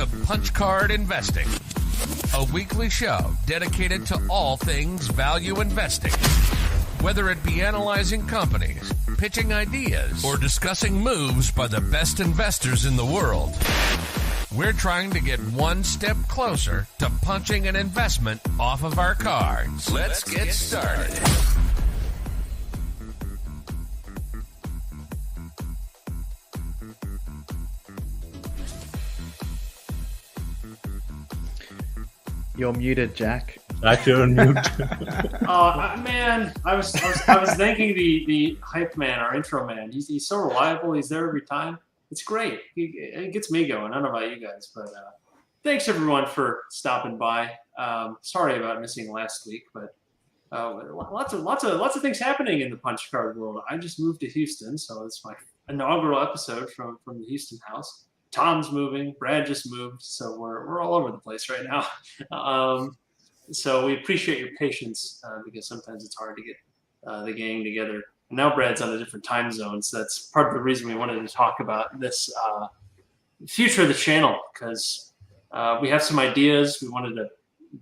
to Punch Card Investing, a weekly show dedicated to all things value investing. Whether it be analyzing companies, pitching ideas, or discussing moves by the best investors in the world, we're trying to get one step closer to punching an investment off of our cards. Let's get started. You're muted, Jack. You're on mute. Man, I was thanking the hype man, our intro man. He's so reliable. He's there every time. It's great. It gets me going. I don't know about you guys, but thanks everyone for stopping by. Sorry about missing last week, but lots of things happening in the punch card world. I just moved to Houston, so it's my inaugural episode from the Houston house. Tom's moving. Brad just moved, so we're all over the place right now. So we appreciate your patience because sometimes it's hard to get the gang together. And now Brad's on a different time zone, so that's part of the reason we wanted to talk about this future of the channel, because we have some ideas. We wanted to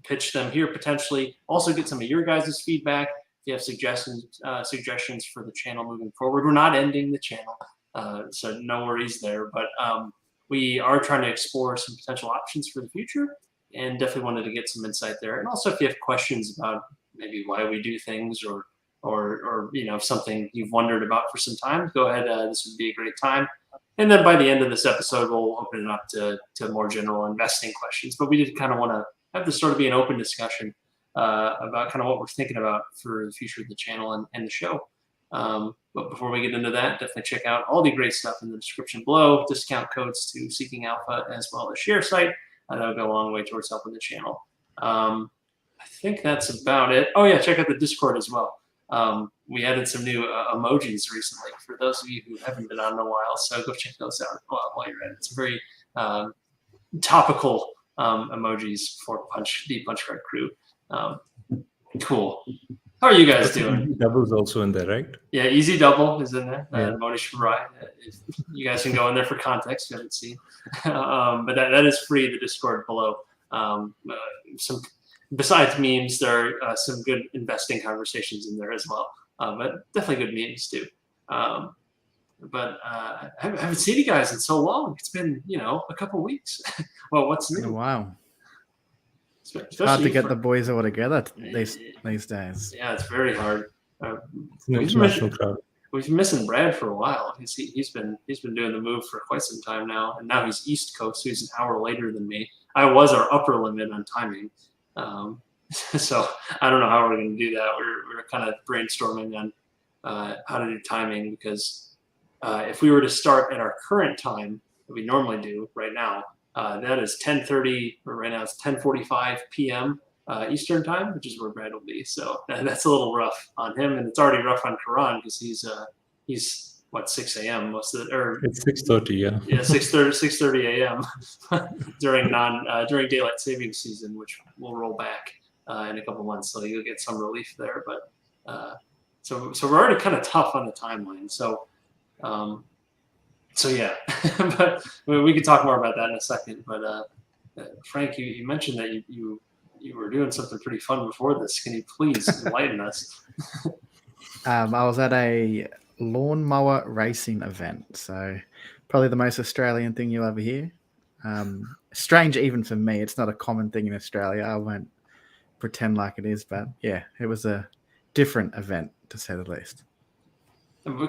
pitch them here potentially. Also get some of your guys' feedback. If you have suggestions for the channel moving forward. We're not ending the channel, so no worries there. But we are trying to explore some potential options for the future, and definitely wanted to get some insight there. And also, if you have questions about maybe why we do things, or something you've wondered about for some time, go ahead. This would be a great time. And then by the end of this episode, we'll open it up to more general investing questions. But we did kind of want to have this sort of be an open discussion about kind of what we're thinking about for the future of the channel and the show. But before we get into that, definitely check out all the great stuff in the description below. Discount codes to Seeking Alpha, as well as share site. That'll go a long way towards helping the channel. I think that's about it. Oh yeah, check out the Discord as well. We added some new emojis recently for those of you who haven't been on in a while. So go check those out while you're at it. It's very topical emojis for the Punch Card crew. Cool. How are you guys doing? Double's also in there, right? Yeah, Easy Double is in there. Yeah. Monish Farai. You guys can go in there for context. You haven't seen. But that is free, the Discord below. Besides memes, there are some good investing conversations in there as well. But definitely good memes too. But I haven't seen you guys in so long. It's been, a couple weeks. Well, what's new? Wow. It's hard to get the boys all together these days. Yeah, it's very hard. It's an international crowd. We've been missing Brad for a while. He's been doing the move for quite some time now, and now he's East Coast, so he's an hour later than me. I was our upper limit on timing, so I don't know how we're going to do that. We're kind of brainstorming on how to do timing, because if we were to start at our current time that we normally do right now, that is 10:30. Right now it's 10:45 p.m. Eastern time, which is where Brad will be. So that's a little rough on him, and it's already rough on Karan because he's what, 6 a.m. most of it's 6:30, yeah. Yeah, 6:30 a.m. during daylight savings season, which will roll back in a couple months. So you'll get some relief there, but so we're already kind of tough on the timeline. So yeah, but we can talk more about that in a second. But Frank, you mentioned that you were doing something pretty fun before this. Can you please enlighten us? I was at a lawnmower racing event, so probably the most Australian thing you'll ever hear. Strange even for me. It's not a common thing in Australia. I won't pretend like it is, but yeah, it was a different event to say the least.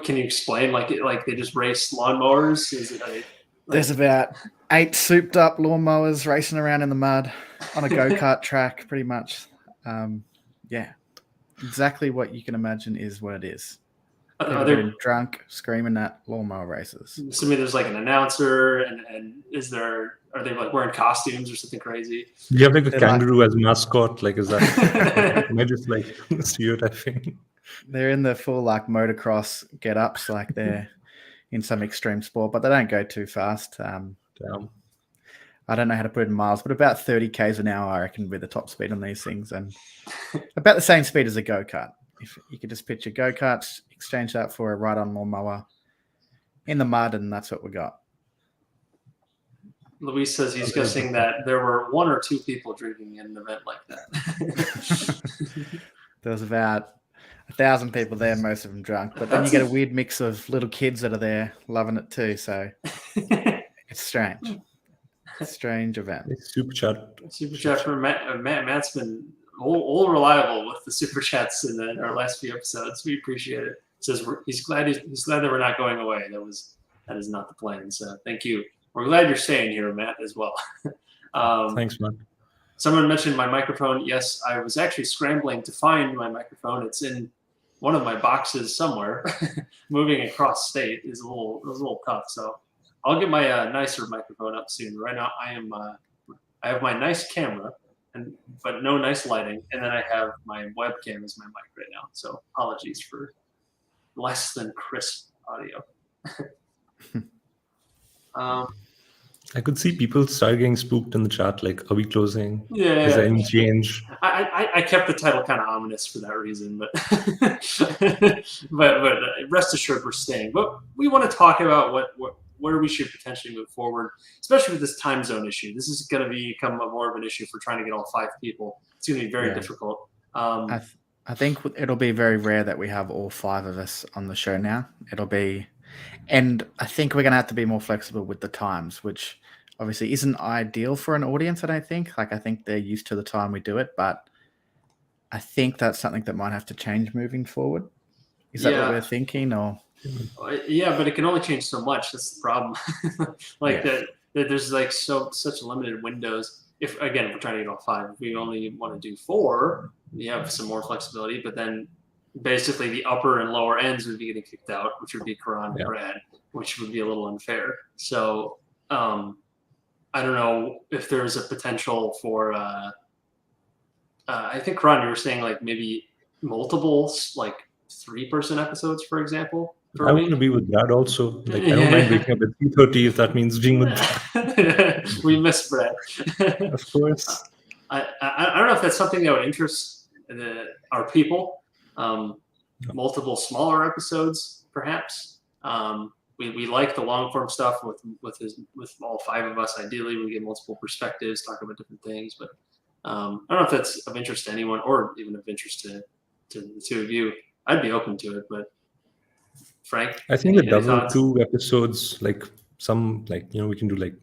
Can you explain, like they just race lawnmowers? Is it There's about 8 souped up lawnmowers racing around in the mud on a go-kart track, pretty much. Yeah, exactly what you can imagine is what it is. Are they drunk, screaming at lawnmower races? Assuming there's like an announcer, and are they like wearing costumes or something crazy? Do you have like a kangaroo as mascot? Like, is that am I just like stereotyping? They're in the full like motocross get-ups, like they're in some extreme sport, but they don't go too fast. I don't know how to put it in miles, but about 30 k's an hour, I reckon, would be the top speed on these things, and about the same speed as a go-kart. If you could just picture go-karts, exchange that for a ride-on lawnmower in the mud, and that's what we got. Luis says he's guessing that there were 1 or 2 people drinking at an event like that. There was about 1,000 people there, most of them drunk. But then you get a weird mix of little kids that are there loving it too. So it's strange. Strange event. Super chat. Super chat for Matt. Matt's been all reliable with the super chats in our last few episodes. We appreciate it. Says he's glad that we're not going away. That is not the plan. So thank you. We're glad you're staying here, Matt, as well. Thanks, man. Someone mentioned my microphone. Yes, I was actually scrambling to find my microphone. It's in one of my boxes somewhere. Moving across state is a little tough. So I'll get my nicer microphone up soon. Right now, I have my nice camera, but no nice lighting, and then I have my webcam as my mic right now. So apologies for less than crisp audio. I could see people start getting spooked in the chat, like, are we closing? Yeah. Is there any change? I kept the title kind of ominous for that reason, but but rest assured we're staying. But we want to talk about where we should potentially move forward, especially with this time zone issue. This is going to become more of an issue for trying to get all 5 people. It's going to be very difficult. I think it'll be very rare that we have all 5 of us on the show now. And I think we're going to have to be more flexible with the times, which obviously isn't ideal for an audience, I don't think. Like, I think they're used to the time we do it, but I think that's something that might have to change moving forward. Is that what we're thinking? Or yeah, but it can only change so much. That's the problem. That there's like such limited windows. If we're trying to get all 5, if we only want to do 4, we have some more flexibility, but then basically the upper and lower ends would be getting kicked out, which would be Karan and Brad, which would be a little unfair. So I don't know if there's a potential for I think Karan, you were saying like maybe multiple, like 3-person episodes, for example. I want to be with Brad also. Like, I don't mind waking up at 3:30 if that means being with Brad. We miss Brad. Of course. I don't know if that's something that would interest our people. Multiple smaller episodes, perhaps. We like the long form stuff with all 5 of us. Ideally, we get multiple perspectives, talk about different things. But I don't know if that's of interest to anyone, or even of interest to the 2 of you. I'd be open to it, but Frank, I think the double 2 episodes, like some, like, we can do like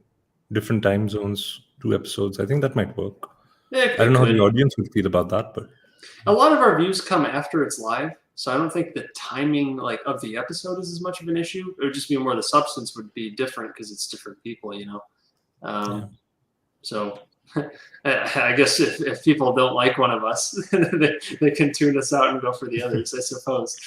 different time zones, 2 episodes. I think that might work. Yeah, I don't know how the audience would feel about that, but a lot of our views come after it's live, so I don't think the timing of the episode is as much of an issue. It would just be more the substance would be different because it's different people, So I guess if people don't like one of us, they can tune us out and go for the others, I suppose.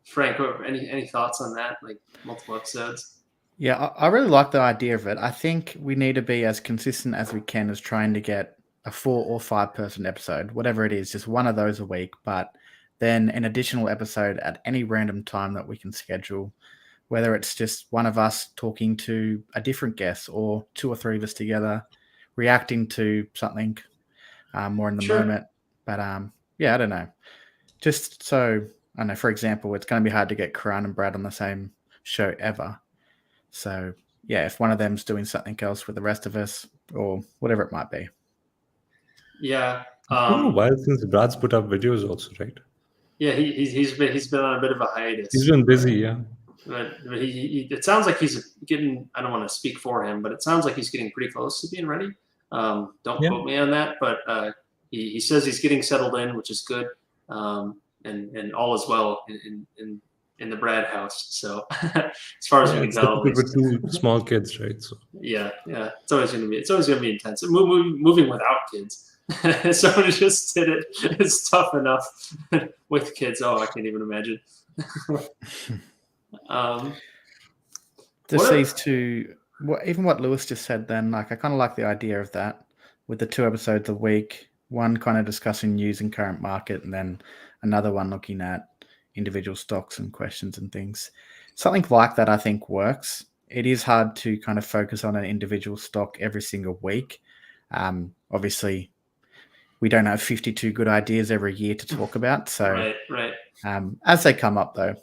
Frank, any thoughts on that? Like multiple episodes? Yeah, I really like the idea of it. I think we need to be as consistent as we can as trying to get a 4 or 5-person episode, whatever it is, just one of those a week, but then an additional episode at any random time that we can schedule, whether it's just one of us talking to a different guest or 2 or 3 of us together reacting to something more in the moment. But I don't know. Just so, I don't know, for example, it's going to be hard to get Karan and Brad on the same show ever. So, if one of them's doing something else with the rest of us or whatever it might be. Yeah. It's been a while since Brad's put up videos also, right? Yeah, he's been on a bit of a hiatus. He's been busy, yeah. But it sounds like he's getting, I don't want to speak for him, but it sounds like he's getting pretty close to being ready. Don't quote me on that, but he says he's getting settled in, which is good. And all is well in the Brad house. So as far as we can tell, with 2 small kids, right? So yeah, it's always going to be intense. Moving without kids. Someone just did it. It's tough enough with kids. Oh, I can't even imagine. Just these 2, even what Lewis just said then, like, I kind of like the idea of that with the 2 episodes a week, one kind of discussing news and current market, and then another one looking at individual stocks and questions and things. Something like that I think works. It is hard to kind of focus on an individual stock every single week. Obviously, we don't have 52 good ideas every year to talk about. So right. As they come up, though,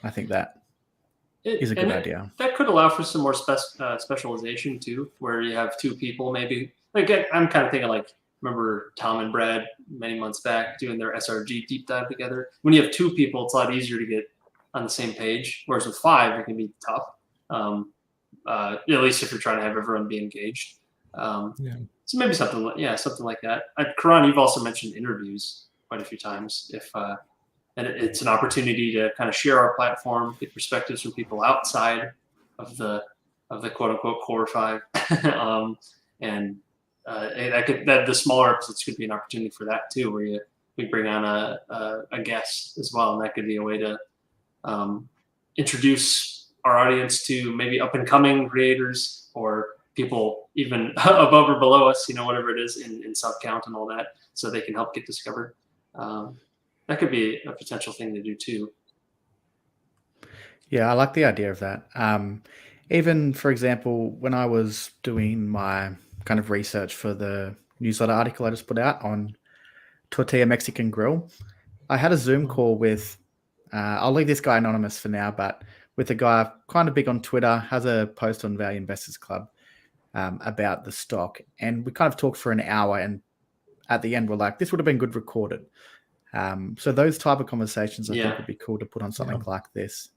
I think that is a good idea. That could allow for some more specialization too, where you have two people maybe. Like I'm kind of thinking like, remember Tom and Brad many months back doing their SRG deep dive together. When you have two people, it's a lot easier to get on the same page. Whereas with 5, it can be tough. At least if you're trying to have everyone be engaged. So maybe something like that. Karan, you've also mentioned interviews quite a few times. And it's an opportunity to kind of share our platform, get perspectives from people outside of the quote unquote core 5, and the smaller episodes could be an opportunity for that too, where we bring on a guest as well, and that could be a way to introduce our audience to maybe up and coming creators or people even above or below us, whatever it is in sub count and all that, so they can help get discovered. That could be a potential thing to do too. Yeah, I like the idea of that. Even, for example, when I was doing my kind of research for the newsletter article I just put out on Tortilla Mexican Grill, I had a Zoom call with, I'll leave this guy anonymous for now, but with a guy kind of big on Twitter, has a post on Value Investors Club about the stock. And we kind of talked for an hour, and at the end, we're like, this would have been good recorded. So those type of conversations, I think, would be cool to put on something like this.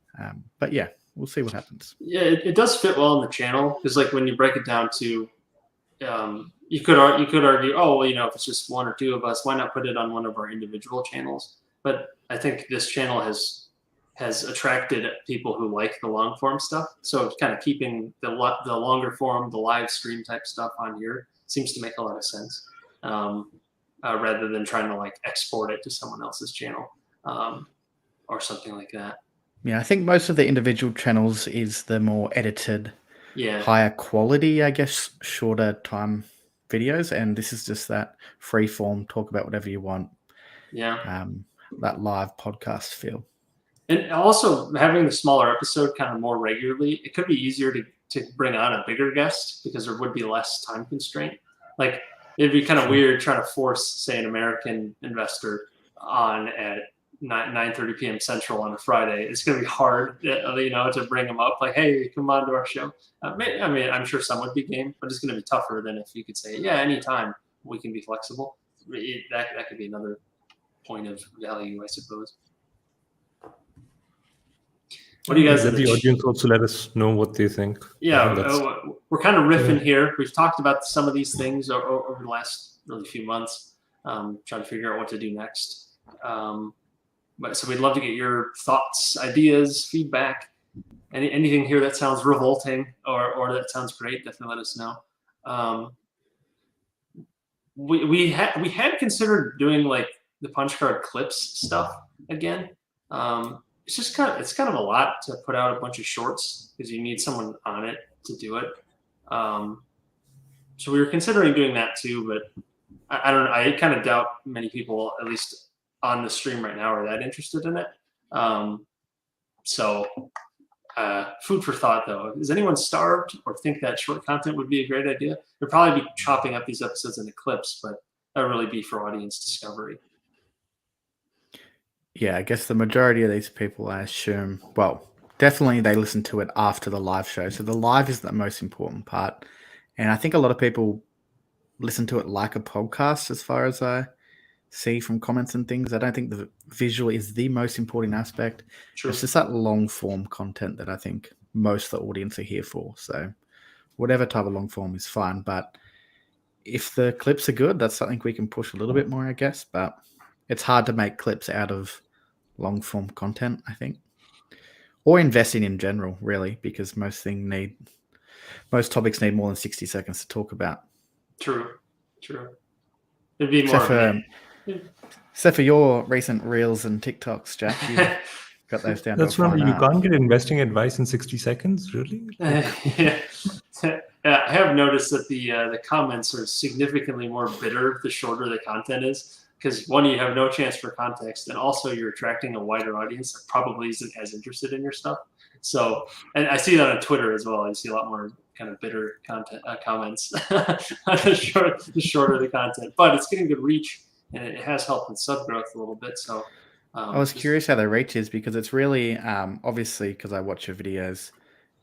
But yeah, we'll see what happens. Yeah, it does fit well in the channel, because like when you break it down to, you could argue, oh, well, if it's just 1 or 2 of us, why not put it on one of our individual channels? But I think this channel has attracted people who like the long form stuff. So kind of keeping the longer form, the live stream type stuff on here seems to make a lot of sense. Rather than trying to like export it to someone else's channel or something like that. Yeah, I think most of the individual channels is the more edited, higher quality, I guess, shorter time videos. And this is just that free form, talk about whatever you want. Yeah. That live podcast feel. And also having the smaller episode kind of more regularly, it could be easier to bring on a bigger guest because there would be less time constraint. Like, it'd be kind of weird trying to force, say, an American investor on at 9:30 p.m. Central on a Friday. It's going to be hard, to bring them up. Like, hey, come on to our show. I'm sure some would be game, but it's going to be tougher than if you could say, yeah, anytime we can be flexible. That could be another point of value, I suppose. What do you guys? Let the audience also let us know what they think. Yeah, we're kind of riffing here. We've talked about some of these things over the last really few months, trying to figure out what to do next. So we'd love to get your thoughts, ideas, feedback, anything here that sounds revolting or that sounds great. Definitely let us know. We had considered doing like the punch card clips stuff again. It's kind of a lot to put out a bunch of shorts because you need someone on it to do it. So we were considering doing that too, but I don't know. I kind of doubt many people, at least on the stream right now, are that interested in it. Food for thought though. Is anyone starved or think that short content would be a great idea? We'd probably be chopping up these episodes into clips, but that would really be for audience discovery. Yeah, I guess the majority of these people, I assume, well, definitely they listen to it after the live show. So the live is the most important part. And I think a lot of people listen to it like a podcast as far as I see from comments and things. I don't think the visual is the most important aspect. True. It's just that long form content that I think most of the audience are here for. So whatever type of long form is fine. But if the clips are good, that's something we can push a little bit more, I guess. But it's hard to make clips out of long form content, I think, or investing in general, really, because most topics need more than 60 seconds to talk about. True. It'd be more. Except for your recent reels and TikToks, Jack, you got those down. That's right. You can't get investing advice in 60 seconds, really. Yeah. I have noticed that the comments are significantly more bitter the shorter the content is. Because one, you have no chance for context, and also you're attracting a wider audience that probably isn't as interested in your stuff. So, and I see that on Twitter as well. I see a lot more kind of bitter comments the shorter the content. But it's getting good reach, and it has helped with sub growth a little bit. So I was curious how the reach is because it's really, obviously, because I watch your videos,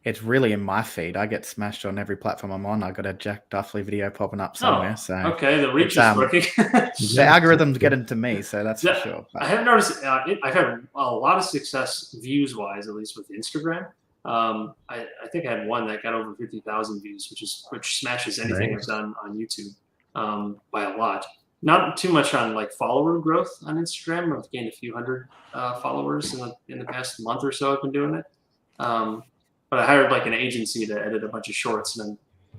it's really in my feed. I get smashed on every platform I'm on. I got a Jack Duffley video popping up somewhere. So okay, the reach is working. The algorithms get into me, so that's for sure. I have noticed I've had a lot of success views-wise, at least with Instagram. I think I had one that got over 50,000 views, which smashes anything I've done on YouTube by a lot. Not too much on like follower growth on Instagram. I've gained a few hundred followers in the past month or so. I've been doing it. But I hired like an agency to edit a bunch of shorts, and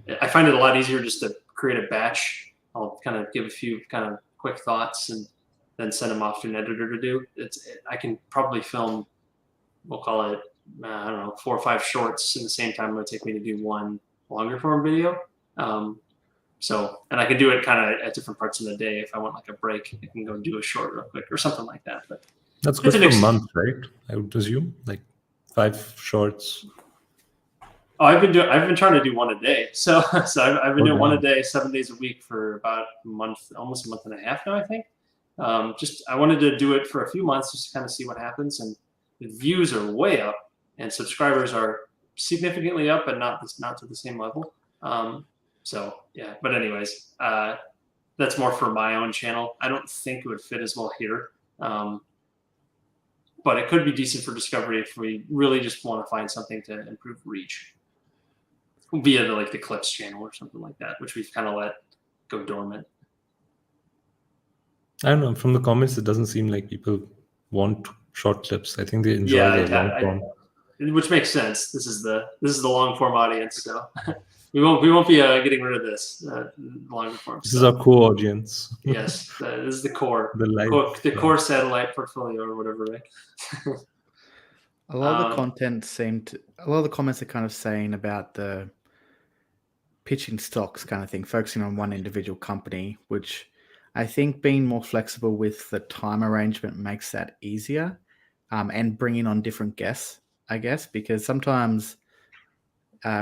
then I find it a lot easier just to create a batch. I'll kind of give a few kind of quick thoughts and then send them off to an editor to do. I can probably film, we'll call it, I don't know, 4 or 5 shorts in the same time it would take me to do one longer form video. And I can do it kind of at different parts of the day. If I want like a break, I can go do a short real quick or something like that. But that's good for a month, right? I would assume like 5 shorts. Oh, I've been trying to do one a day. So I've been doing one a day, 7 days a week for about a month, almost a month and a half now, I think. I wanted to do it for a few months just to kind of see what happens. And the views are way up and subscribers are significantly up, but not to the same level. But anyways, that's more for my own channel. I don't think it would fit as well here. But it could be decent for discovery if we really just want to find something to improve reach via the Clips channel or something like that, which we've kind of let go dormant. I don't know. From the comments, it doesn't seem like people want short clips. I think they enjoy the long form, which makes sense. This is the long form audience, so we won't be getting rid of this longer form. This is our core audience. Yes, this is the core, the core satellite portfolio or whatever, right? A lot of the a lot of the comments are kind of saying about the pitching stocks kind of thing, focusing on one individual company, which I think being more flexible with the time arrangement makes that easier, and bringing on different guests, I guess, because sometimes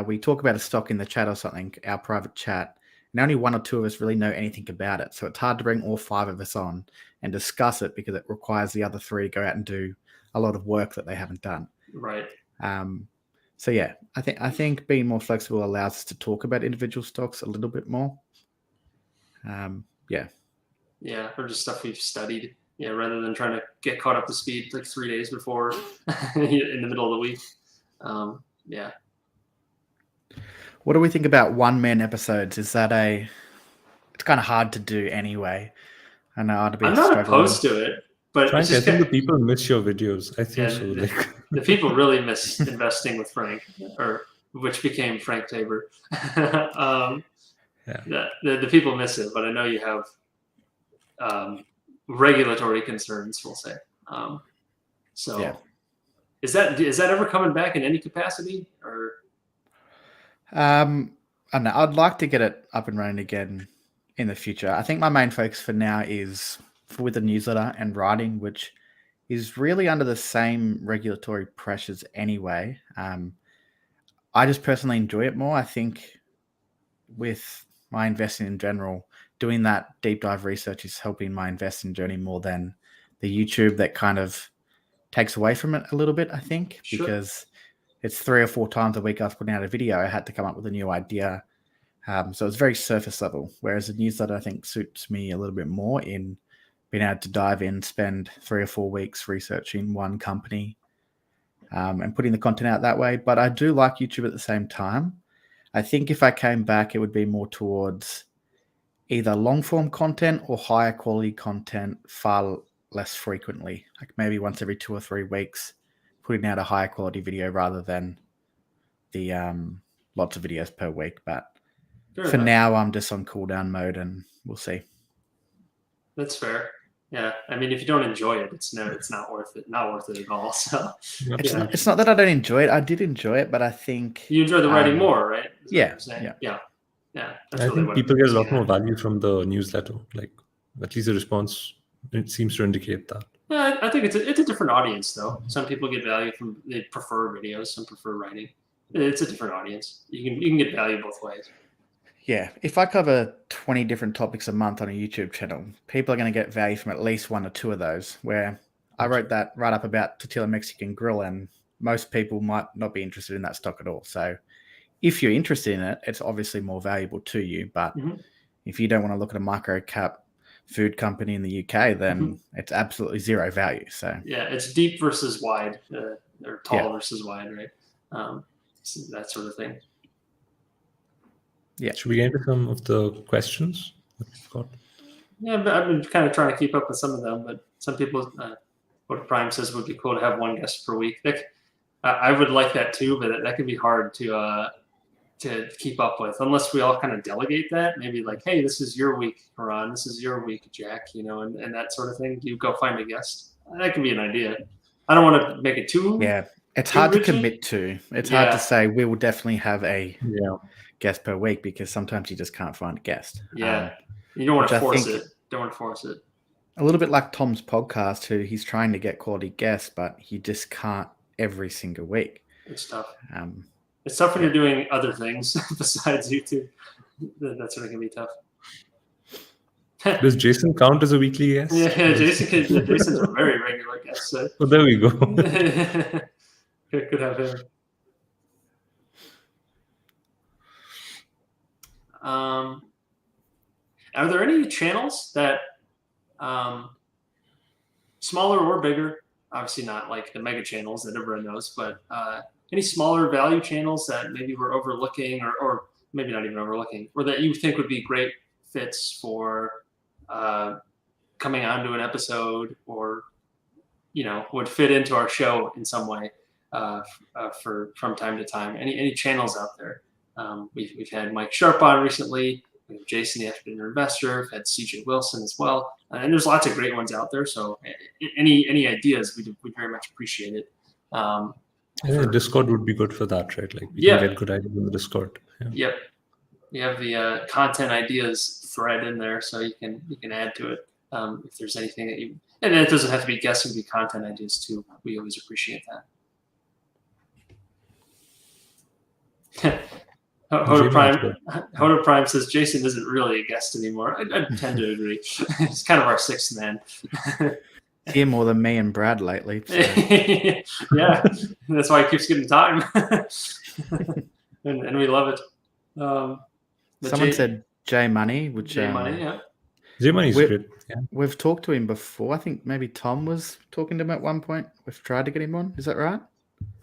we talk about a stock in the chat or something, our private chat, and only 1 or 2 of us really know anything about it. So it's hard to bring all 5 of us on and discuss it because it requires the other 3 to go out and do a lot of work that they haven't done. Right. So yeah, I think being more flexible allows us to talk about individual stocks a little bit more. Yeah, or just stuff we've studied. Yeah, rather than trying to get caught up to speed like 3 days before in the middle of the week. Yeah. What do we think about one-man episodes? Is that it's kind of hard to do anyway. I know I'm not opposed to it, but Frank, I think the people miss your videos. I think so. The people really miss investing with Frank, or which became Frank Tabor. The people miss it, but I know you have regulatory concerns, we'll say. Is that ever coming back in any capacity, or? I don't know. I'd like to get it up and running again in the future. I think my main focus for now is with the newsletter and writing, which is really under the same regulatory pressures anyway. I just personally enjoy it more. I think with my investing in general, doing that deep dive research is helping my investing journey more than the YouTube that kind of takes away from it a little bit, I think, because it's 3 or 4 times a week I was putting out a video. I had to come up with a new idea. So it's very surface level, whereas the newsletter, I think, suits me a little bit more in being able to dive in, spend 3 or 4 weeks researching one company and putting the content out that way. But I do like YouTube at the same time. I think if I came back, it would be more towards either long form content or higher quality content far less frequently, like maybe once every 2 or 3 weeks, putting out a higher quality video rather than the lots of videos per week. But for now, I'm just on cooldown mode, and we'll see. That's fair. Yeah, I mean, if you don't enjoy it, it's not worth it. Not worth it at all. So it's not that I don't enjoy it. I did enjoy it, but I think you enjoy the writing more, right? Yeah. That's I think people get a lot more value from the newsletter. Like at least the response, it seems to indicate that. Yeah, I think it's a different audience though. Some people get value from, they prefer videos, some prefer writing. It's a different audience. You can get value both ways. Yeah, if I cover 20 different topics a month on a YouTube channel, people are going to get value from at least 1 or 2 of those, where I wrote that right up about Tortilla Mexican Grill, and most people might not be interested in that stock at all. So if you're interested in it, it's obviously more valuable to you. But if you don't want to look at a micro cap food company in the UK, then it's absolutely zero value. So yeah, it's deep versus wide, or tall versus wide, right? So that sort of thing. Yeah. Should we get into some of the questions that we've got? Yeah, but I've been kind of trying to keep up with some of them, but some people, what Prime says would be cool to have one guest per week. I would like that too, but that could be hard to keep up with unless we all kind of delegate that. Maybe like, hey, this is your week, Ron. This is your week, Jack. And that sort of thing. You go find a guest. That could be an idea. I don't want to make it too. Yeah, it's hard to commit to. It's hard to say we will definitely have a guest per week because sometimes you just can't find a guest. Yeah, you don't want to force it. Don't want to force it. A little bit like Tom's podcast, who he's trying to get quality guests, but he just can't every single week. It's tough. It's tough when you're doing other things besides YouTube. That's when it can be tough. Does Jason count as a weekly guest? Yeah, Jason's a very regular guest. So. Well, there we go. Could have him. Are there any channels that, smaller or bigger, obviously not like the mega channels that everyone knows, but any smaller value channels that maybe we're overlooking or maybe not even overlooking, or that you think would be great fits for coming onto an episode or, would fit into our show in some way from time to time? Any channels out there? We've had Mike Sharp on recently. We have Jason, the After-Dinner Investor. We've had CJ Wilson as well. And there's lots of great ones out there. So any ideas, we'd very much appreciate it. Discord would be good for that, right? Like we can get good ideas in the Discord. Yep. You have the content ideas thread in there, so you can add to it if there's anything that you. And it doesn't have to be guests; it can be content ideas too. We always appreciate that. Hoda Prime says Jason isn't really a guest anymore. I tend to agree. He's kind of our sixth man. Here more than me and Brad lately. So. Yeah, that's why he keeps getting time, and we love it. Someone said J Money, which J Money, yeah. J Money's good. Yeah. We've talked to him before. I think maybe Tom was talking to him at one point. We've tried to get him on. Is that right?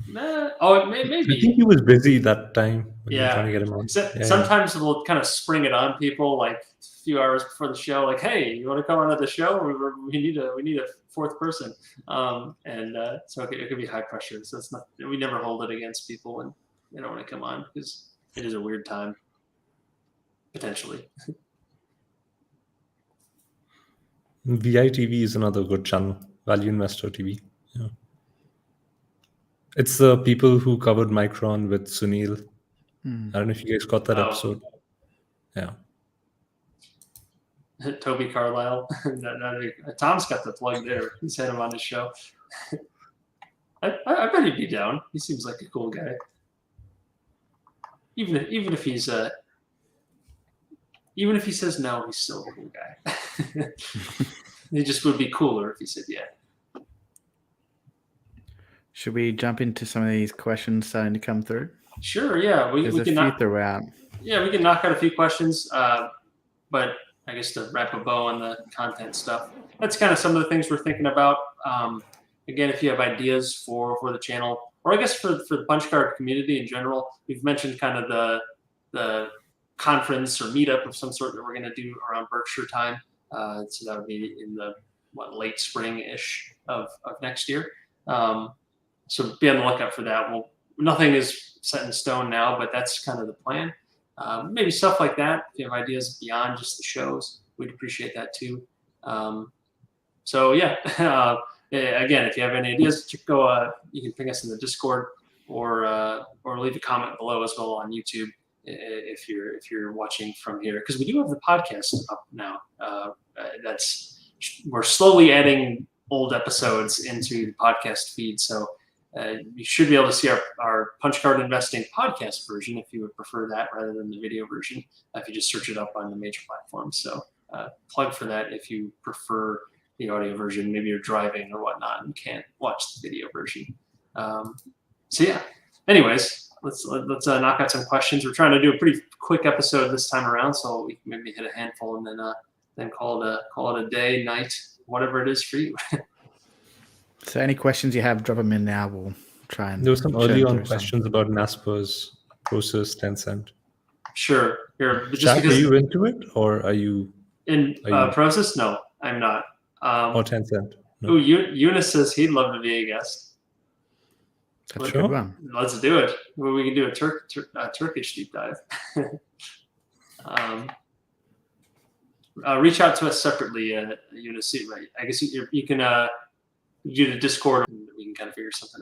Maybe. I think he was busy that time. When we were trying to get him on. Sometimes we'll kind of spring it on people like a few hours before the show, like, "Hey, you want to come on to the show? We need a fourth person." So it could be high pressure. So it's not. We never hold it against people when they don't want to come on because it is a weird time, potentially. VITV is another good channel. Value Investor TV. Yeah. It's the people who covered Micron with Sunil. I don't know if you guys got that episode. Yeah. Toby Carlisle. Tom's got the plug there. He's had him on the show. I bet he'd be down. He seems like a cool guy. Even if he says no, he's still a cool guy. He just would be cooler if he said yeah. Should we jump into some of these questions starting to come through? Sure, yeah. There's a few throughout. Yeah, we can knock out a few questions. But I guess to wrap a bow on the content stuff, that's kind of some of the things we're thinking about. Again, if you have ideas for the channel, or I guess for the punch card community in general, we've mentioned kind of the conference or meetup of some sort that we're going to do around Berkshire time. So that would be in the late spring-ish of next year. So be on the lookout for that. Well, nothing is set in stone now, but that's kind of the plan. Maybe stuff like that. If you have ideas beyond just the shows, we'd appreciate that too. So yeah, again, if you have any ideas, you can ping us in the Discord or leave a comment below as well on YouTube if you're watching from here, because we do have the podcast up now. We're slowly adding old episodes into the podcast feed, so you should be able to see our Punch Card Investing podcast version if you would prefer that rather than the video version, if you just search it up on the major platforms. So plug for that if you prefer the audio version. Maybe you're driving or whatnot and can't watch the video version. So yeah. Anyways, let's knock out some questions. We're trying to do a pretty quick episode this time around, so we can maybe hit a handful and then call it a day, night, whatever it is for you. So any questions you have, drop them in now. We'll try and. There were some early on some. questions about Nasper's Prosus 10 cent. Sure. Here, just Jack, because are you into it, or are you in Prosus? No, I'm not. Or 10 cent? No. Oh, Eunice says he'd love to be a guest. That's a good one. Let's do it. Well, we can do a Turkish deep dive. Reach out to us separately, Eunice. Right? I guess you can do the Discord, and we can kind of figure something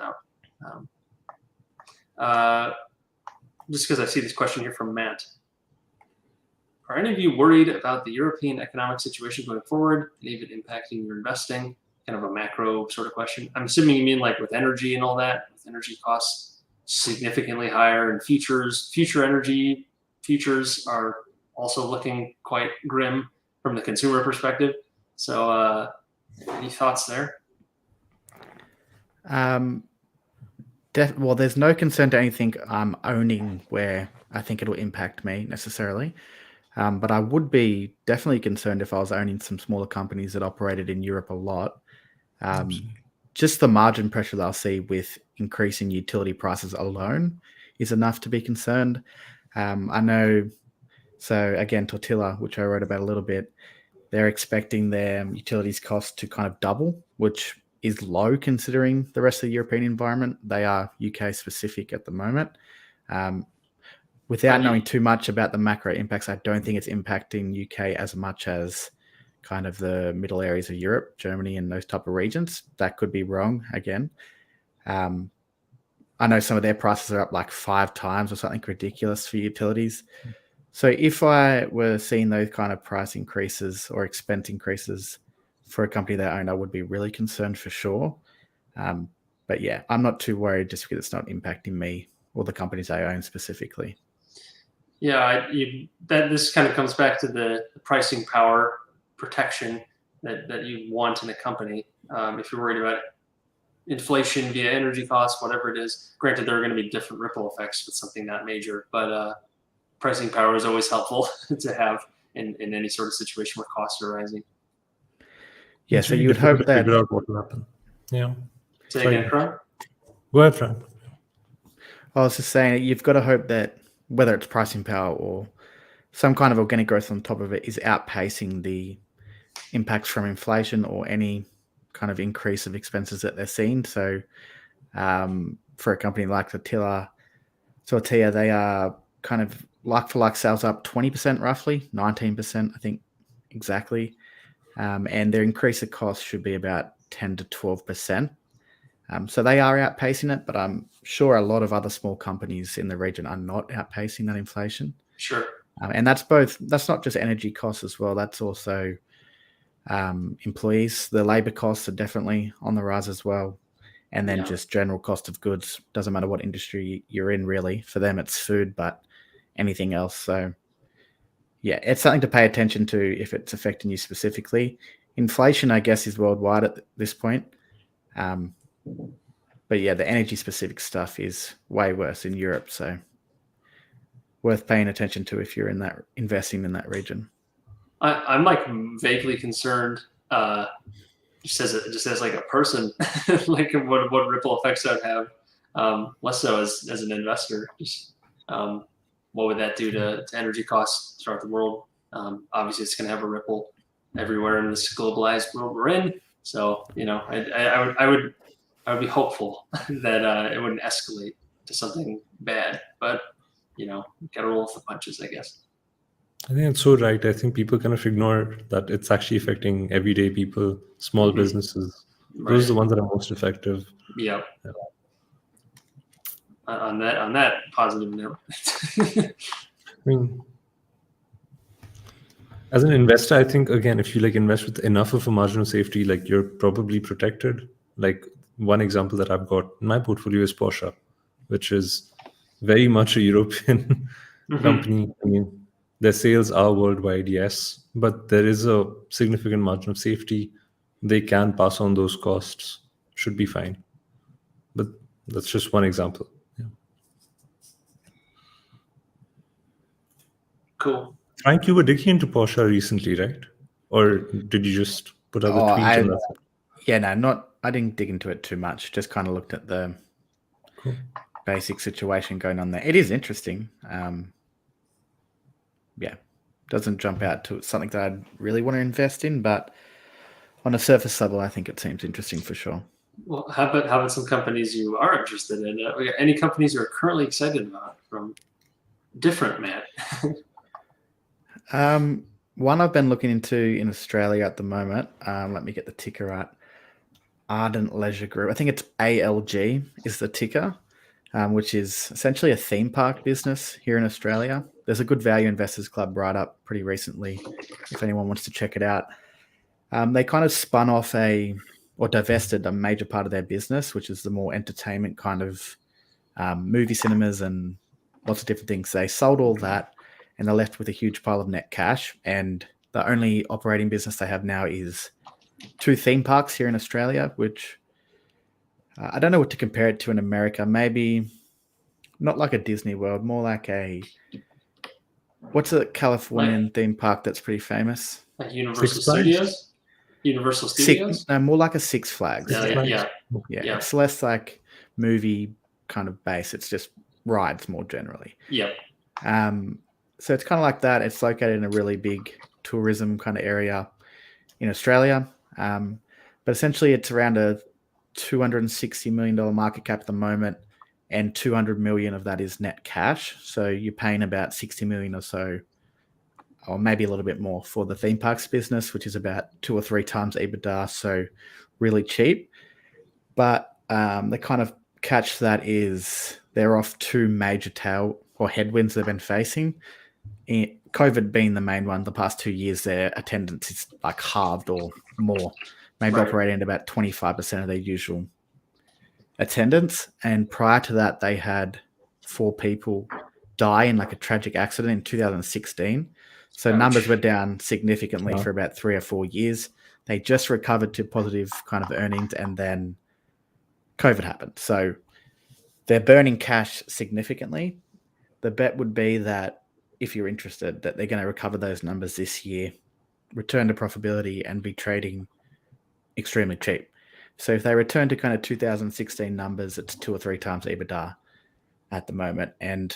out. Just because I see this question here from Matt. Are any of you worried about the European economic situation going forward, and even impacting your investing? Kind of a macro sort of question. I'm assuming you mean like with energy and all that, with energy costs significantly higher, and future energy futures are also looking quite grim from the consumer perspective. So any thoughts there? Well, there's no concern to anything I'm owning where I think it'll impact me necessarily. But I would be definitely concerned if I was owning some smaller companies that operated in Europe a lot. Just the margin pressure that I'll see with increasing utility prices alone is enough to be concerned. I know, so again, Tortilla, which I wrote about a little bit, they're expecting their utilities cost to kind of double, which is low considering the rest of the European environment. They are UK specific at the moment. Without knowing too much about the macro impacts, I don't think it's impacting UK as much as kind of the middle areas of Europe, Germany, and those type of regions. That could be wrong again. I know some of their prices are up like 5 times or something ridiculous for utilities. So if I were seeing those kind of price increases or expense increases for a company that I own, I would be really concerned for sure. But yeah, I'm not too worried just because it's not impacting me or the companies I own specifically. Yeah, this kind of comes back to the pricing power protection that you want in a company. If you're worried about inflation via energy costs, whatever it is, granted, there are going to be different ripple effects with something that major, but pricing power is always helpful to have in any sort of situation where costs are rising. Yeah, so you would hope that... figure out what will happen. Yeah. Say again, Fran? Go ahead, Fran. I was just saying, you've got to hope that whether it's pricing power or some kind of organic growth on top of it is outpacing the impacts from inflation or any kind of increase of expenses that they're seeing. So for a company like Tortilla, they are kind of like-for-like sales up 20% roughly, 19%, I think, exactly. And their increase of cost should be about 10 to 12%. So they are outpacing it, but I'm sure a lot of other small companies in the region are not outpacing that inflation. Sure. And that's not just energy costs as well. That's also employees. The labor costs are definitely on the rise as well. And then just general cost of goods. Doesn't matter what industry you're in, really. For them, it's food, but anything else. So yeah, it's something to pay attention to if it's affecting you specifically. Inflation, I guess, is worldwide at this point. But yeah, the energy specific stuff is way worse in Europe. So worth paying attention to if you're investing in that region. I'm like vaguely concerned, just as like a person, like what ripple effects that would have, less so as an investor. Just what would that do to energy costs throughout the world? Obviously, it's going to have a ripple everywhere in this globalized world we're in. So I would be hopeful that it wouldn't escalate to something bad. But got to roll with the punches, I guess. I think it's so right. I think people kind of ignore that it's actually affecting everyday people, small businesses. Right. Those are the ones that are most effective. Yeah. On that positive note. I mean, as an investor, I think, again, if you invest with enough of a margin of safety, you're probably protected. One example that I've got in my portfolio is Porsche, which is very much a European company. I mean, their sales are worldwide, yes, but there is a significant margin of safety they can pass on those costs, should be fine. But that's just one example. Yeah. Cool. Frank, you were digging into Porsche recently, right? Or did you just put out the tweet and that's it? Yeah, no, I didn't dig into it too much. Just kind of looked at the basic situation going on there. It is interesting. Yeah, doesn't jump out to something that I'd really want to invest in, but on a surface level, I think it seems interesting for sure. Well, how about some companies you are interested in? Any companies you are currently excited about from different, Matt? One I've been looking into in Australia at the moment. Let me get the ticker right. Ardent Leisure Group. I think it's ALG is the ticker, which is essentially a theme park business here in Australia. There's a good value investors club write-up pretty recently, if anyone wants to check it out. They kind of spun off or divested a major part of their business, which is the more entertainment kind of movie cinemas and lots of different things. They sold all that and they're left with a huge pile of net cash. And the only operating business they have now is 2 theme parks here in Australia, which I don't know what to compare it to in America. Maybe not like a Disney World, more like what's a Californian theme park that's pretty famous? Like Universal Studios? Universal Studios? No, more like a Six Flags. Yeah. It's less like movie kind of base. It's just rides more generally. Yeah. So it's kind of like that. It's located in a really big tourism kind of area in Australia. But essentially it's around a $260 million market cap at the moment, and 200 million of that is net cash. So you're paying about 60 million or so, or maybe a little bit more for the theme parks business, which is about 2 or 3 times EBITDA. So really cheap. But the kind of catch that is they're off 2 major headwinds they've been facing. COVID being the main one. The past 2 years, their attendance is like halved or more, maybe operating at about 25% of their usual attendance. And prior to that, they had 4 people die in like a tragic accident in 2016. So numbers were down significantly for about 3 or 4 years. They just recovered to positive kind of earnings, and then COVID happened. So they're burning cash significantly. The bet would be that if you're interested, that they're going to recover those numbers this year, return to profitability, and be trading extremely cheap. So if they return to kind of 2016 numbers, it's 2 or 3 times EBITDA at the moment. And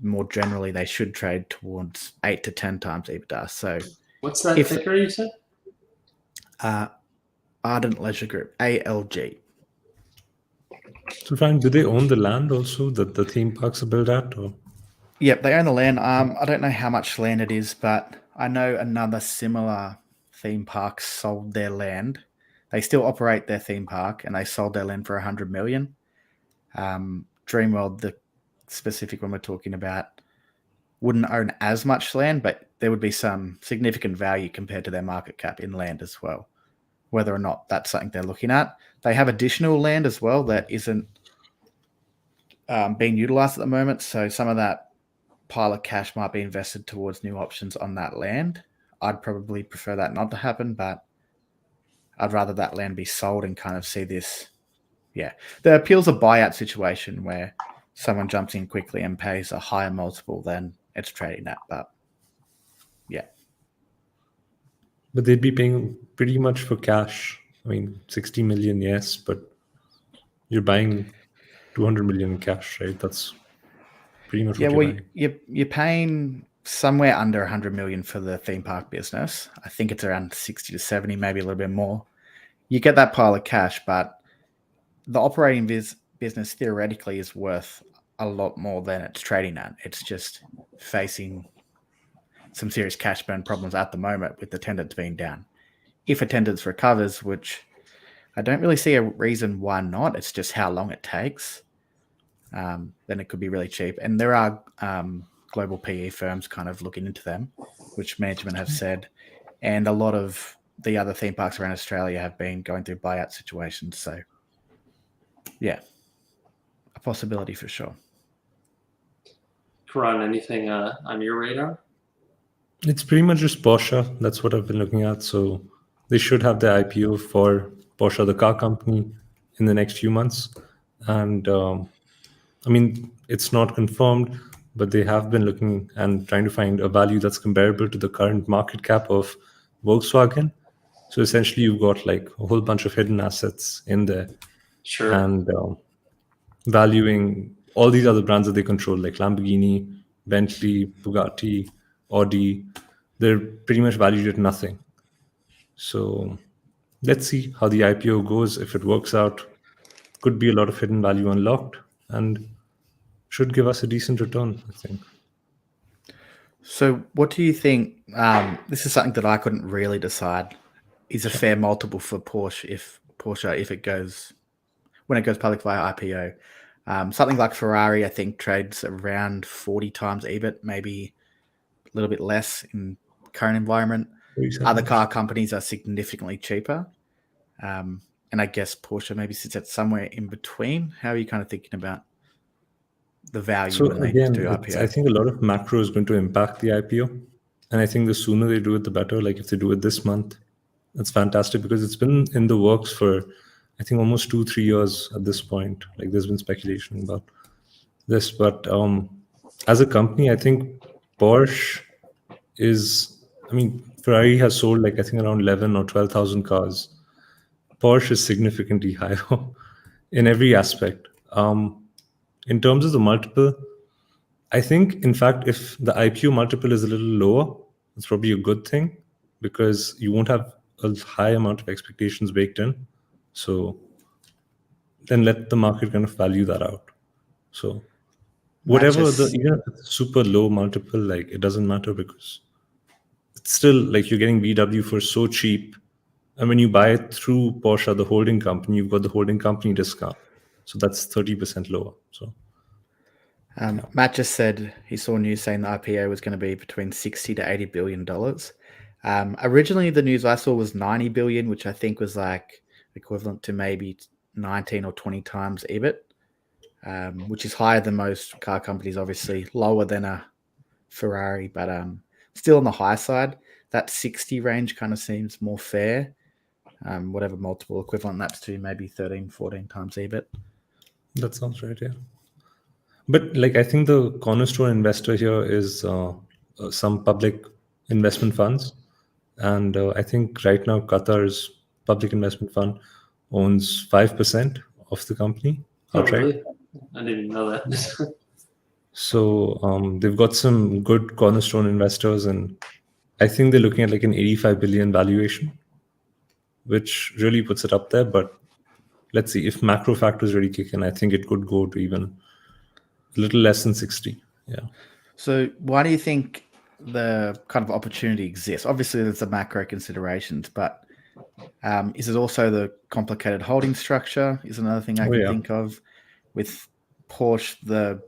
more generally, they should trade towards 8 to 10 times EBITDA. So what's that ticker you said? Ardent Leisure Group, ALG. So Frank, do they own the land also that the theme parks are built at? Or? Yep, they own the land. I don't know how much land it is, but I know another similar theme park sold their land. They still operate their theme park, and they sold their land for 100 million. Dreamworld, the specific one we're talking about, wouldn't own as much land, but there would be some significant value compared to their market cap in land as well. Whether or not that's something they're looking at. They have additional land as well that isn't being utilized at the moment. So some of that pile of cash might be invested towards new options on that land. I'd probably prefer that not to happen, but I'd rather that land be sold and kind of see this. Yeah. The appeal's a buyout situation where someone jumps in quickly and pays a higher multiple than it's trading at. But yeah. But they'd be paying pretty much for cash. I mean, 60 million, yes, but you're buying 200 million in cash, right? That's pretty much what you're buying. You're paying somewhere under 100 million for the theme park business. I think it's around 60 to 70, maybe a little bit more. You get that pile of cash, but the operating business theoretically is worth a lot more than it's trading at. It's just facing some serious cash burn problems at the moment with attendance being down. If attendance recovers, which I don't really see a reason why not, it's just how long it takes, then it could be really cheap. And there are global PE firms kind of looking into them, which management have said. And a lot of the other theme parks around Australia have been going through buyout situations. So, yeah, a possibility for sure. Karan, anything on your radar? It's pretty much just Porsche. That's what I've been looking at. So they should have their IPO for Porsche, the car company, in the next few months. And I mean, it's not confirmed, but they have been looking and trying to find a value that's comparable to the current market cap of Volkswagen. So essentially, you've got like a whole bunch of hidden assets in there, Sure. and valuing all these other brands that they control, like Lamborghini, Bentley, Bugatti, Audi. They're pretty much valued at nothing. So let's see how the IPO goes. If it works out, could be a lot of hidden value unlocked and should give us a decent return, I think. So, what do you think? This is something that I couldn't really decide. Is a fair multiple for Porsche if it goes when it goes public via IPO? Something like Ferrari, I think, trades around 40 times EBIT, maybe a little bit less in current environment. Other car companies are significantly cheaper, and I guess Porsche maybe sits at somewhere in between. How are you kind of thinking about the value So when they again, do IPO? I think a lot of macro is going to impact the IPO, and I think the sooner they do it, the better. Like if they do it this month, that's fantastic because it's been in the works for, I think, almost 2-3 years at this point. Like there's been speculation about this, but as a company, I think Porsche is, I mean, Ferrari has sold like I think around 11 or 12,000 cars. Porsche is significantly higher in every aspect. In terms of the multiple, I think, in fact, if the IPO multiple is a little lower, it's probably a good thing because you won't have a high amount of expectations baked in. So then let the market kind of value that out. So whatever even if it's super low multiple, like it doesn't matter because it's still like you're getting VW for so cheap. And when you buy it through Porsche, the holding company, you've got the holding company discount. So that's 30% lower. So Matt just said he saw news saying the IPO was going to be between 60 to 80 billion dollars. Originally, the news I saw was 90 billion, which I think was like equivalent to maybe 19 or 20 times EBIT, which is higher than most car companies, obviously lower than a Ferrari, but still on the high side. That 60 range kind of seems more fair. Whatever multiple equivalent that's to, maybe 13, 14 times EBIT. That sounds right, yeah. But like I think the cornerstone investor here is some public investment funds. And I think right now Qatar's public investment fund owns 5% of the company. Oh, really? I didn't even know that. So they've got some good cornerstone investors, and I think they're looking at like an 85 billion valuation, which really puts it up there. But let's see, if macro factors really kick in, I think it could go to even a little less than 60. Yeah. So why do you think the kind of opportunity exists? Obviously, there's the macro considerations, but is it also the complicated holding structure? Is another thing I can think of with Porsche, the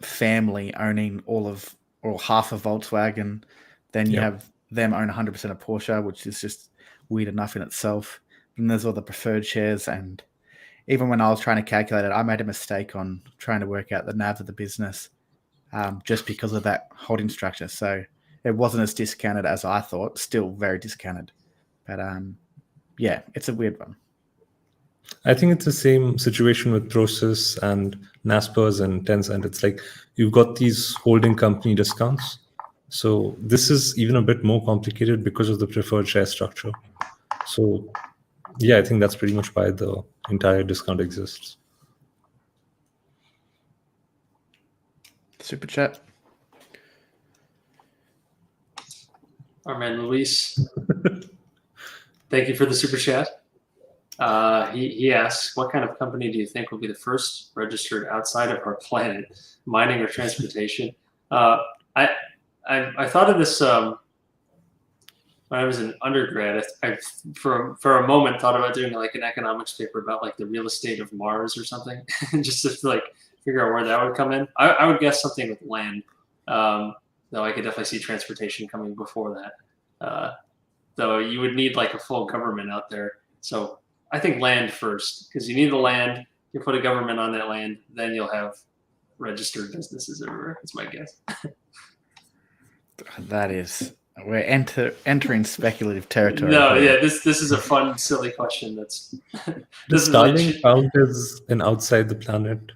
family owning all of or half of Volkswagen. Then you have them own 100% of Porsche, which is just weird enough in itself. And there's all the preferred shares. And even when I was trying to calculate it, I made a mistake on trying to work out the NAV of the business just because of that holding structure. So it wasn't as discounted as I thought, still very discounted. But yeah, it's a weird one. I think it's the same situation with Prosus and Naspers and Tencent. It's like you've got these holding company discounts. So this is even a bit more complicated because of the preferred share structure. So yeah, I think that's pretty much why the entire discount exists. Super chat. Our man Luis. Thank you for the super chat. He asks, what kind of company do you think will be the first registered outside of our planet, mining or transportation? I thought of this when I was an undergrad. I for a moment thought about doing like an economics paper about like the real estate of Mars or something, just to like figure out where that would come in. I would guess something with land, though I could definitely see transportation coming before that. Though you would need like a full government out there. So I think land first, because you need the land. You put a government on that land, then you'll have registered businesses everywhere. That's my guess. That is We're entering speculative territory. No, here. yeah, this is a fun, silly question. Does Starlink count as an outside the planet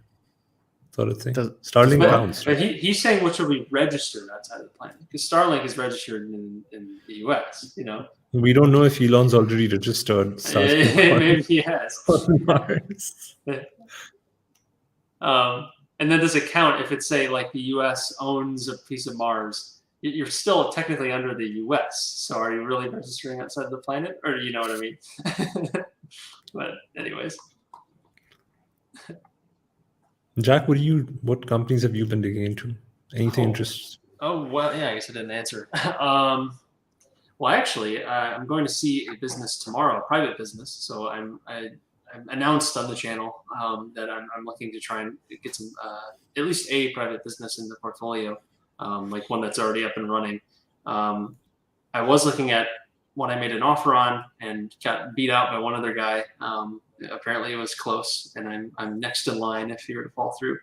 sort of thing? Starlink counts, but right? he's saying which will be registered outside of the planet, because Starlink is registered in the US, you know. We don't know if Elon's already registered Starlink Maybe he has. on Mars. And then does it count if it's, say, like the US owns a piece of Mars? You're still technically under the US. So are you really registering outside the planet? Or you know what I mean? But anyways. Jack, what companies have you been digging into? Anything interesting? Oh, well, yeah, I guess I didn't answer. Well, actually, I'm going to see a business tomorrow, a private business. So I'm announced on the channel that I'm looking to try and get some, at least a private business in the portfolio, like one that's already up and running. I was looking at one I made an offer on and got beat out by one other guy. Apparently it was close, and I'm next in line if you were to fall through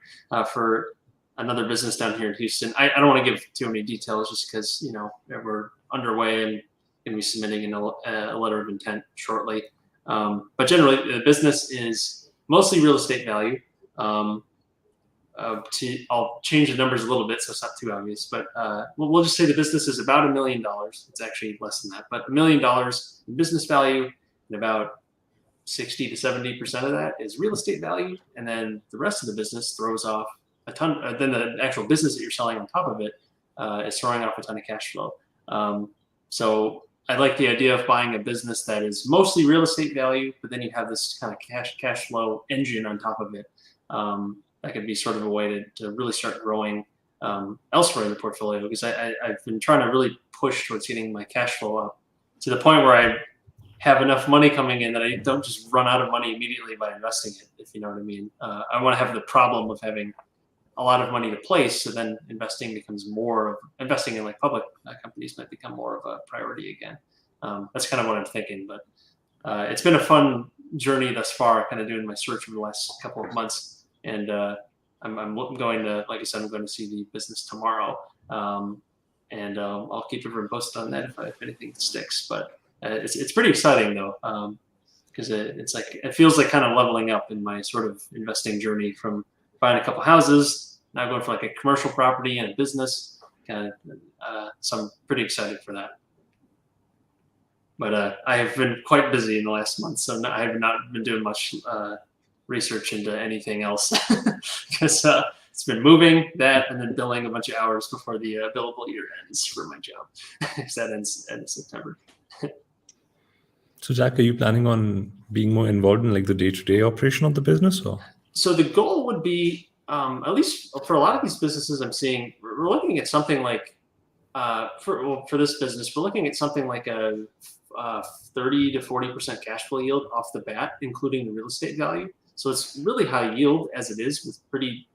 for another business down here in Houston. I don't want to give too many details just because, you know, we're underway and going to be submitting a letter of intent shortly. But generally, the business is mostly real estate value. I'll change the numbers a little bit so it's not too obvious, but we'll just say the business is about $1 million. It's actually less than that, but $1 million in business value, and about 60 to 70% of that is real estate value, and then the rest of the business throws off a ton. Then the actual business that you're selling on top of it is throwing off a ton of cash flow. So I like the idea of buying a business that is mostly real estate value, but then you have this kind of cash flow engine on top of it. That could be sort of a way to really start growing elsewhere in the portfolio, because I've been trying to really push towards getting my cash flow up to the point where I have enough money coming in that I don't just run out of money immediately by investing it, if you know what I mean. I want to have the problem of having a lot of money to place, so then investing in like public companies might become more of a priority again. That's kind of what I'm thinking, but it's been a fun journey thus far, kind of doing my search over the last couple of months. And I'm going to, like I said, I'm going to see the business tomorrow. And I'll keep everyone posted on that if anything sticks. But it's pretty exciting though, because it feels like kind of leveling up in my sort of investing journey from buying a couple houses, now going for like a commercial property and a business. So I'm pretty excited for that. But I have been quite busy in the last month, so I have not been doing much research into anything else, because it's been moving that and then billing a bunch of hours before the billable year ends for my job. That ends end of September. So Jack, are you planning on being more involved in like the day-to-day operation of the business, or? So the goal would be, at least for a lot of these businesses I'm seeing, we're looking at something like, for this business, we're looking at something like a 30 to 40% cash flow yield off the bat, including the real estate value. So it's really high yield as it is, with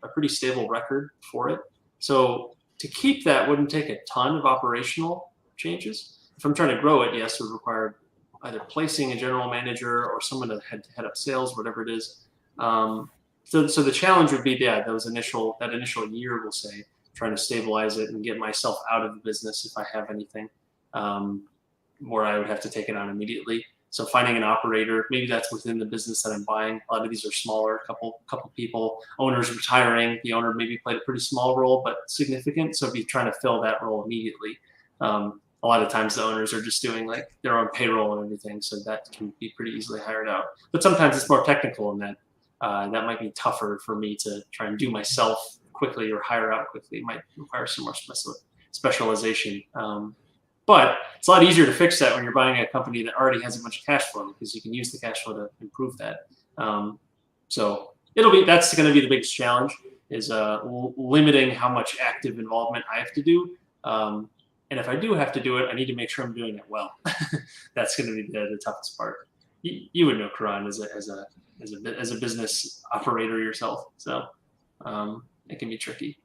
a pretty stable record for it. So to keep that wouldn't take a ton of operational changes. If I'm trying to grow it, yes, it would require either placing a general manager or someone to head up sales, whatever it is. So the challenge would be, that initial year, we'll say, trying to stabilize it and get myself out of the business if I have anything where I would have to take it on immediately. So finding an operator, maybe that's within the business that I'm buying. A lot of these are smaller, couple people, owners retiring. The owner maybe played a pretty small role, but significant. So be trying to fill that role immediately. A lot of times the owners are just doing like their own payroll and everything, so that can be pretty easily hired out. But sometimes it's more technical, in that that might be tougher for me to try and do myself quickly or hire out quickly. It might require some more specialization. But it's a lot easier to fix that when you're buying a company that already has a bunch of cash flow, because you can use the cash flow to improve that. So that's going to be the biggest challenge, is limiting how much active involvement I have to do. And if I do have to do it, I need to make sure I'm doing it well. That's going to be the toughest part. You would know, Karan, as a business operator yourself, so it can be tricky.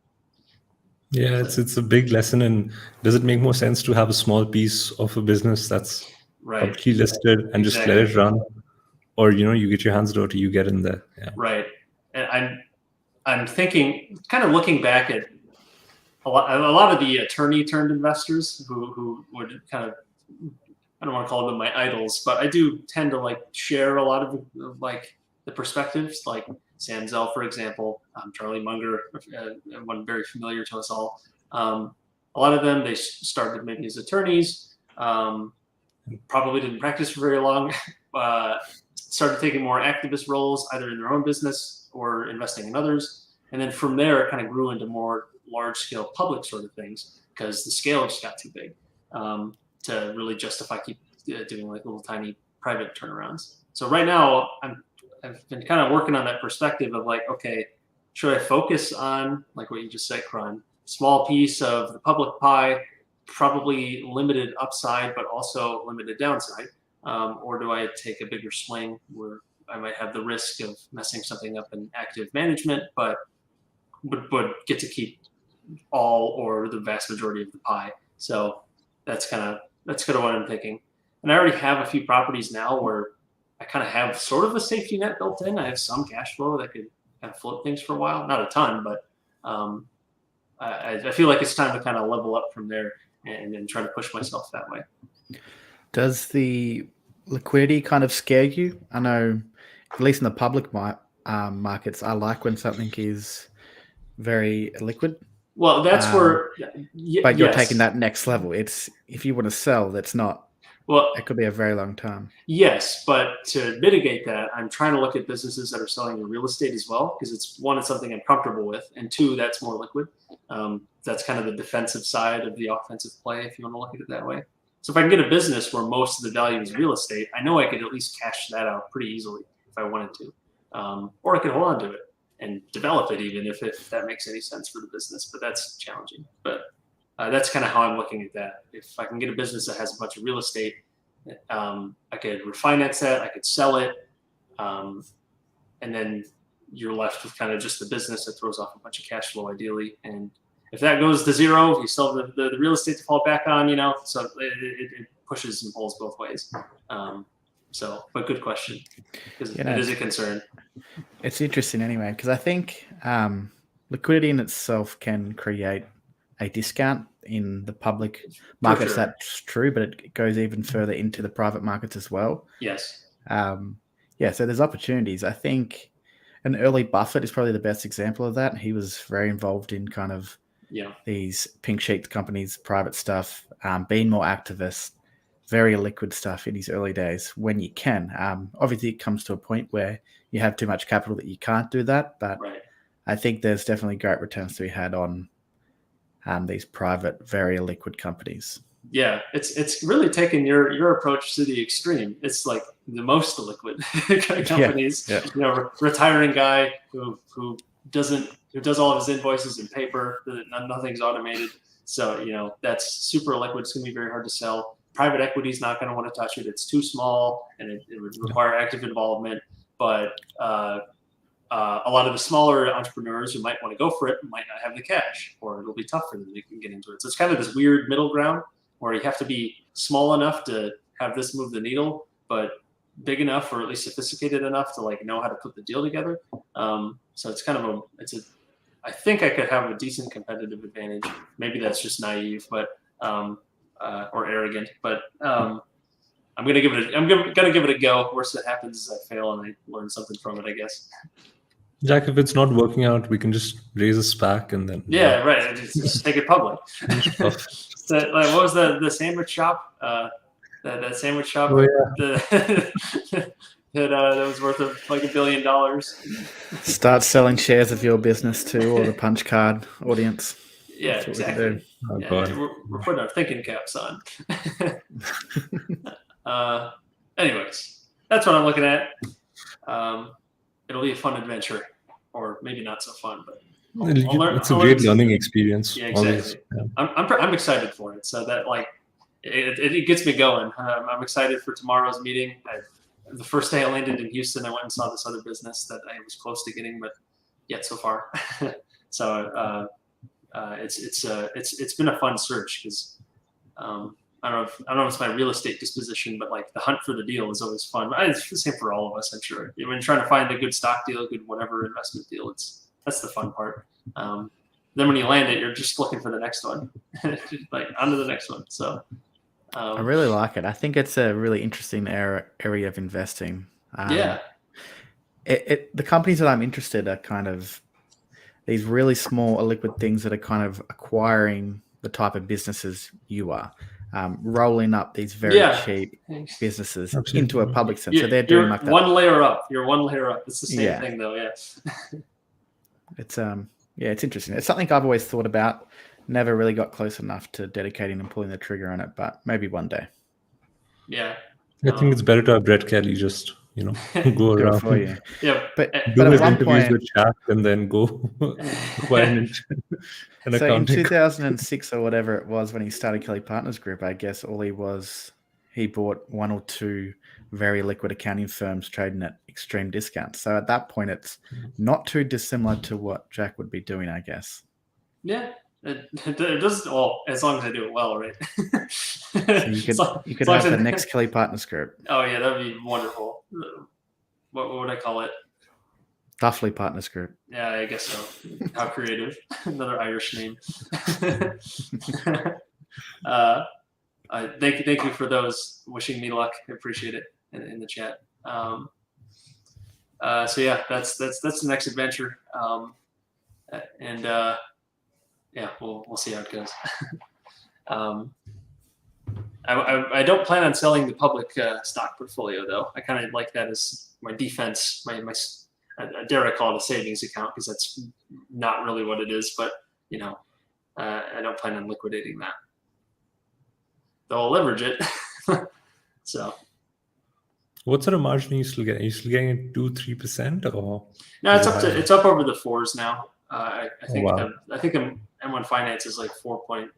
Yeah, it's a big lesson. And does it make more sense to have a small piece of a business that's publicly listed and just let it run, or you get your hands dirty, you get in there? Yeah. Right. And I'm thinking, kind of looking back at a lot of the attorney turned investors who would kind of, I don't want to call them my idols, but I do tend to like share a lot of like the perspectives, like Sam Zell, for example, Charlie Munger, one very familiar to us all. A lot of them, they started maybe as attorneys, probably didn't practice for very long, started taking more activist roles, either in their own business or investing in others. And then from there, it kind of grew into more large-scale public sort of things because the scale just got too big to really justify keep doing like little tiny private turnarounds. So right now, I've been kind of working on that perspective of like, okay, should I focus on like what you just said, Kron, small piece of the public pie, probably limited upside, but also limited downside, or do I take a bigger swing where I might have the risk of messing something up in active management, but would get to keep all or the vast majority of the pie. So that's kind of what I'm thinking. And I already have a few properties now where I kind of have sort of a safety net built in. I have some cash flow that could kind of float things for a while, not a ton, but I feel like it's time to kind of level up from there and try to push myself that way. Does the liquidity kind of scare you? I know, at least in the public markets, I like when something is very liquid. Well, that's where. But you're taking that next level. It's if you want to sell, that's not. Well, it could be a very long time. Yes, but to mitigate that, I'm trying to look at businesses that are selling in real estate as well, because it's something I'm comfortable with, and two, that's more liquid. That's kind of the defensive side of the offensive play, if you want to look at it that way. So if I can get a business where most of the value is real estate, I know I could at least cash that out pretty easily if I wanted to, or I could hold on to it and develop it even if that makes any sense for the business. But that's challenging. But that's kind of how I'm looking at that. If I can get a business that has a bunch of real estate, I could refinance that, I could sell it, and then you're left with kind of just the business that throws off a bunch of cash flow ideally. And if that goes to zero, you still have the real estate to fall back on, so it pushes and pulls both ways. But good question, because it is a concern. It's interesting anyway, because I think liquidity in itself can create a discount in the public markets. Sure. That's true, but it goes even further into the private markets as well. Yes. So there's opportunities. I think an early Buffett is probably the best example of that. He was very involved in kind of these pink sheet companies, private stuff, being more activist, very liquid stuff in his early days when you can. Obviously, it comes to a point where you have too much capital that you can't do that, but right. I think there's definitely great returns to be had on these private, very liquid companies. Yeah, it's really taken your approach to the extreme. It's like the most liquid companies. Yeah. Retiring guy who does all of his invoices in paper. Nothing's automated. So that's super liquid. It's gonna be very hard to sell. Private equity is not going to want to touch it. It's too small, and it would require active involvement. But a lot of the smaller entrepreneurs who might want to go for it might not have the cash, or it'll be tough for them to get into it. So it's kind of this weird middle ground where you have to be small enough to have this move the needle, but big enough or at least sophisticated enough to like know how to put the deal together. So it's kind of I think I could have a decent competitive advantage. Maybe that's just naive, but or arrogant. But I'm gonna give it a go. Worst that happens is I fail and I learn something from it, I guess. Jack, if it's not working out, we can just raise a SPAC and then right. Just take it public. What was the sandwich shop? That sandwich shop. Oh, yeah. That was worth like $1 billion. Start selling shares of your business to all the punch card audience. Yeah, exactly. Oh, God. We're putting our thinking caps on. Anyways, that's what I'm looking at. It'll be a fun adventure, or maybe not so fun, but it's a great learning experience. Yeah, exactly. Yeah. I'm excited for it. So that it gets me going. I'm excited for tomorrow's meeting. The first day I landed in Houston, I went and saw this other business that I was close to getting, but yet so far. So it's been a fun search because I don't know if it's my real estate disposition, but like the hunt for the deal is always fun. It's the same for all of us, I'm sure. When you're trying to find a good stock deal, a good whatever investment deal, that's the fun part. Then when you land it, you're just looking for the next one, like onto the next one. So I really like it. I think it's a really interesting area of investing. Yeah. The companies that I'm interested are kind of these really small illiquid things that are kind of acquiring the type of businesses you are, rolling up these very cheap businesses into a public sense. So they're doing like that. One layer up. You're one layer up. It's the same thing though. Yeah. It's interesting. It's something I've always thought about. Never really got close enough to dedicating and pulling the trigger on it, but maybe one day. Yeah. I think it's better to have Brett Kelly just, go around. For you. Yeah. But do at his one interviews point, with Shaq and then go acquire an so in accounting. 2006 or whatever it was when he started Kelly Partners Group, I guess he bought one or two very liquid accounting firms trading at extreme discounts. So at that point, it's not too dissimilar to what Jack would be doing, I guess. Yeah. It does as long as I do it well, right? So you could have the next Kelly Partners Group. Oh yeah, that'd be wonderful. What would I call it? Duffley Partners Group. Yeah, I guess so. How creative! Another Irish name. Thank you for those wishing me luck. I appreciate it in the chat. So yeah, that's the next adventure. Yeah, we'll see how it goes. I don't plan on selling the public stock portfolio though. I kind of like that as my defense. I dare I call it a savings account because that's not really what it is. But I don't plan on liquidating that. Though I'll leverage it. So. What sort of margin are you still getting? Are you still getting it 2-3% or? No, it's up over the 4s now. I think I think M1 Finance is like 4.25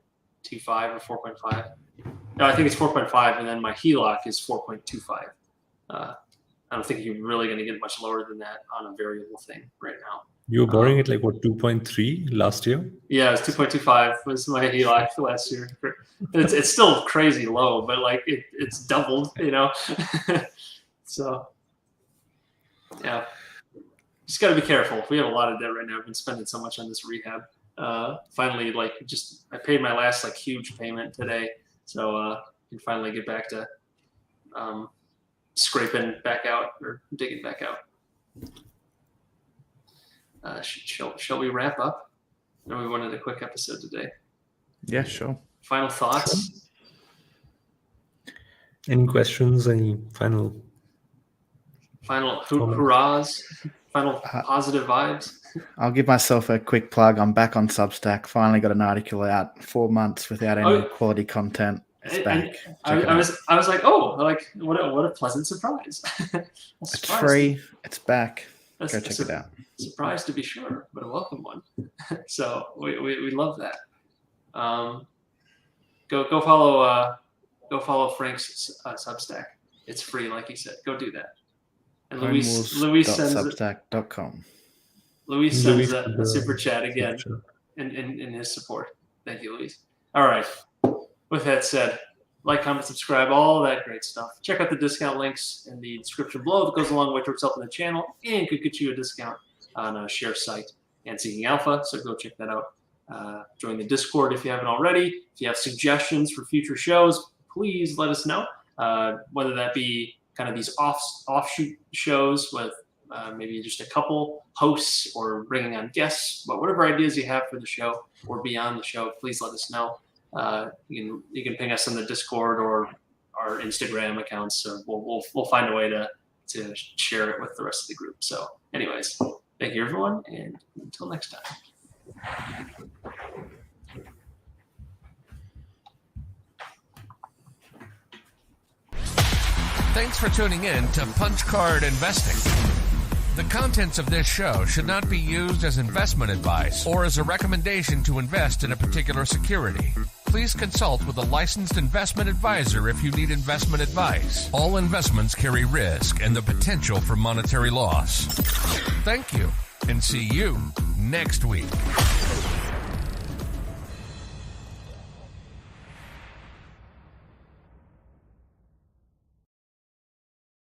or 4.5. No, I think it's 4.5, and then my HELOC is 4.25. I don't think you're really going to get much lower than that on a variable thing right now. You were borrowing it like what 2.3 last year? Yeah, it was 2.25 was my HELOC for last year. It's still crazy low, but like it's doubled, So yeah. Just got to be careful. We have a lot of debt right now. I've been spending so much on this rehab. Finally, I paid my last huge payment today, so I can finally get back to scraping back out or digging back out. Shall we wrap up? I know we wanted a quick episode today. Yeah, sure. Final thoughts? Any questions? Any final hurrahs? Final positive vibes? I'll give myself a quick plug. I'm back on Substack. Finally got an article out. 4 months without any quality content. It's back. I was like, what a pleasant surprise. It's free. It's back. Go check it out. Surprise to be sure, but a welcome one. So we love that. Go follow Frank's Substack. It's free, like he said. Go do that. And Luis sends Substack.com. Luis sends a super chat again in his support. Thank you, Luis. All right. With that said, like, comment, subscribe, all that great stuff. Check out the discount links in the description below. That goes a long way towards helping the channel and could get you a discount on a share site and Seeking Alpha. So go check that out. Join the Discord if you haven't already. If you have suggestions for future shows, please let us know. Whether that be kind of these offshoot shows with maybe just a couple hosts or bringing on guests, but whatever ideas you have for the show or beyond the show, please let us know. You can ping us on the Discord or our Instagram accounts. So we'll find a way to share it with the rest of the group. So anyways, thank you everyone, and until next time. Thanks for tuning in to Punch Card Investing. The contents of this show should not be used as investment advice or as a recommendation to invest in a particular security. Please consult with a licensed investment advisor if you need investment advice. All investments carry risk and the potential for monetary loss. Thank you, and see you next week.